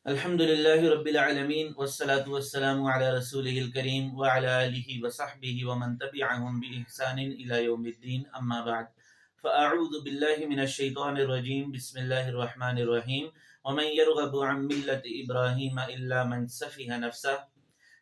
الحمدللہ رب العالمین والصلاة والسلام علی رسولہ الکریم وعلی آلہ وصحبہ ومن تبعہم بإحسان الی یوم الدین اما بعد فاعوذ باللہ من الشیطان الرجیم بسم اللہ الرحمن الرحیم ومن یرغب عن ملت ابراہیم الا من سفہ نفسہ۔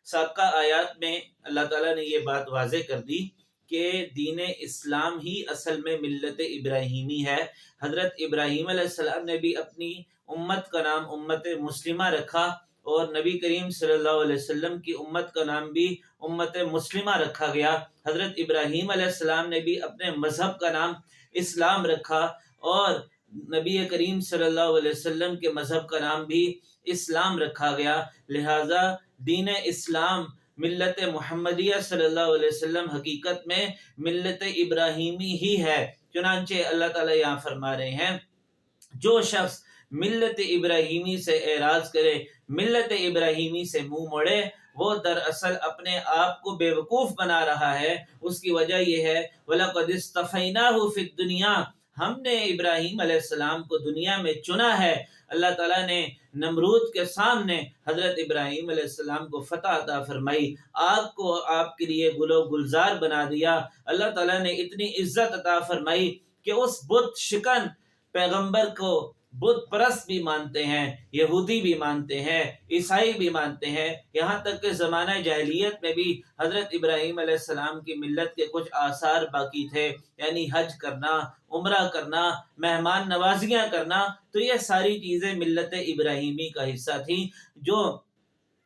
سابقہ آیات میں اللہ تعالیٰ نے یہ بات واضح کر دی کہ دین اسلام ہی اصل میں ملت ابراہیمی ہے۔ حضرت ابراہیم علیہ السلام نے بھی اپنی امت کا نام امت مسلمہ رکھا، اور نبی کریم صلی اللہ علیہ وسلم کی امت کا نام بھی امت مسلمہ رکھا گیا۔ حضرت ابراہیم علیہ السلام نے بھی اپنے مذہب کا نام اسلام رکھا، اور نبی کریم صلی اللہ علیہ وسلم کے مذہب کا نام بھی اسلام رکھا گیا۔ لہٰذا دین اسلام ملت محمدیہ صلی اللہ علیہ وسلم حقیقت میں ملت ابراہیمی ہی ہے۔ چنانچہ اللہ تعالیٰ یہاں فرما رہے ہیں، جو شخص ملت ابراہیمی سے اعراض کرے، ملت ابراہیمی سے منہ موڑے، وہ دراصل اپنے آپ کو بیوقوف بنا رہا ہے۔ اس کی وجہ یہ ہے وَلَقَدِ اصْطَفَيْنَاهُ فِي الدُّنْيَا، ہم نے ابراہیم علیہ السلام کو دنیا میں چنا ہے۔ اللہ تعالیٰ نے نمرود کے سامنے حضرت ابراہیم علیہ السلام کو فتح عطا فرمائی، آگ کو آپ کے لیے گل و گلزار بنا دیا۔ اللہ تعالیٰ نے اتنی عزت عطا فرمائی کہ اس بت شکن پیغمبر کو بت پرست بھی مانتے ہیں، یہودی بھی مانتے ہیں، عیسائی بھی مانتے ہیں، یہاں تک کہ زمانہ جاہلیت میں بھی حضرت ابراہیم علیہ السلام کی ملت کے کچھ آثار باقی تھے، یعنی حج کرنا، عمرہ کرنا، مہمان نوازیاں کرنا۔ تو یہ ساری چیزیں ملت ابراہیمی کا حصہ تھیں، جو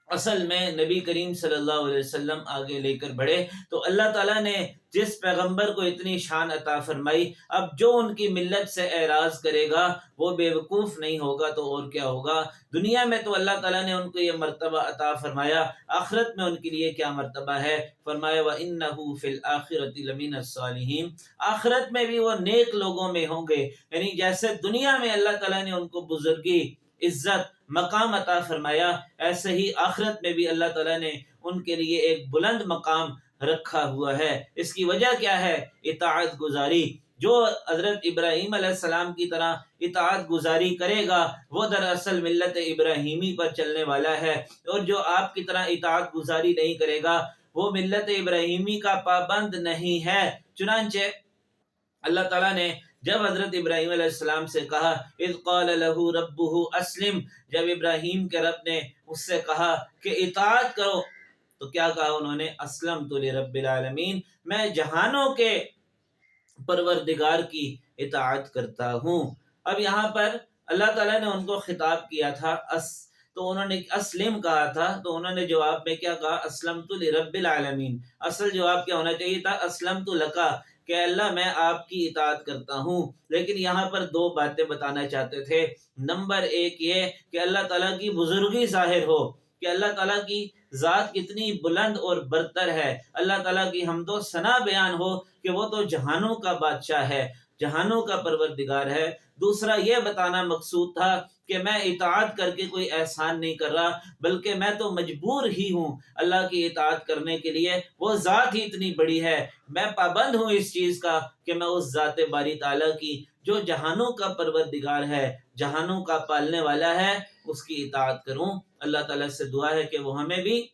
اصل میں نبی کریم صلی اللہ علیہ وسلم آگے لے کر بڑھے۔ تو اللہ تعالیٰ نے جس پیغمبر کو اتنی شان عطا فرمائی، اب جو ان کی ملت سے اعراض کرے گا وہ بیوقوف نہیں ہوگا تو اور کیا ہوگا۔ دنیا میں تو اللہ تعالیٰ نے ان کو یہ مرتبہ عطا فرمایا، آخرت میں ان کے لیے کیا مرتبہ ہے؟ فرمایا وَإِنَّهُ فِي الْآخِرَةِ لَمِنَ الصَّالِحِينَ، آخرت میں بھی وہ نیک لوگوں میں ہوں گے۔ یعنی جیسے دنیا میں اللہ تعالیٰ نے ان کو بزرگی، عزت، مقام عطا فرمایا، ایسے ہی آخرت میں بھی اللہ تعالیٰ نے ان کے لیے ایک بلند مقام رکھا ہوا ہے۔ اس کی وجہ کیا ہے؟ اطاعت گزاری۔ جو حضرت ابراہیم علیہ السلام کی طرح اطاعت گزاری کرے گا وہ دراصل ملت ابراہیمی پر چلنے والا ہے، اور جو آپ کی طرح اطاعت گزاری نہیں کرے گا وہ ملت ابراہیمی کا پابند نہیں ہے۔ چنانچہ اللہ تعالیٰ نے جب حضرت ابراہیم علیہ السلام سے کہا اذ قال له ربه اسلم، جب ابراہیم کے رب نے اس سے کہا کہ اطاعت کرو، تو کیا کہا انہوں نے؟ اسلمت لرب العالمین، میں جہانوں کے پروردگار کی اطاعت کرتا ہوں۔ اب یہاں پر اللہ تعالیٰ نے ان کو خطاب کیا تھا، تو انہوں نے اسلم کہا تھا، تو انہوں نے جواب میں کیا کہا؟ اسلمت لرب العالمین۔ اصل جواب کیا ہونا چاہیے تھا؟ اسلمت لکا، کہ اللہ میں آپ کی اطاعت کرتا ہوں۔ لیکن یہاں پر دو باتیں بتانا چاہتے تھے۔ نمبر ایک یہ کہ اللہ تعالیٰ کی بزرگی ظاہر ہو، کہ اللہ تعالیٰ کی ذات کتنی بلند اور برتر ہے، اللہ تعالیٰ کی حمد و ثنا بیان ہو کہ وہ تو جہانوں کا بادشاہ ہے، جہانوں کا پروردگار ہے۔ دوسرا یہ بتانا مقصود تھا کہ میں اطاعت کر کے کوئی احسان نہیں کر رہا، بلکہ میں تو مجبور ہی ہوں اللہ کی اطاعت کرنے کے لیے، وہ ذات ہی اتنی بڑی ہے، میں پابند ہوں اس چیز کا کہ میں اس ذات باری تعالیٰ کی جو جہانوں کا پروردگار ہے، جہانوں کا پالنے والا ہے، اس کی اطاعت کروں۔ اللہ تعالیٰ سے دعا ہے کہ وہ ہمیں بھی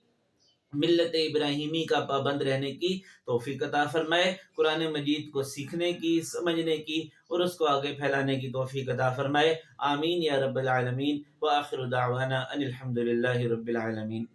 ملت ابراہیمی کا پابند رہنے کی توفیق عطا فرمائے، قرآن مجید کو سیکھنے کی، سمجھنے کی اور اس کو آگے پھیلانے کی توفیق عطا فرمائے۔ آمین یا رب العالمین۔ وآخر دعوانا ان الحمد للہ رب العالمین۔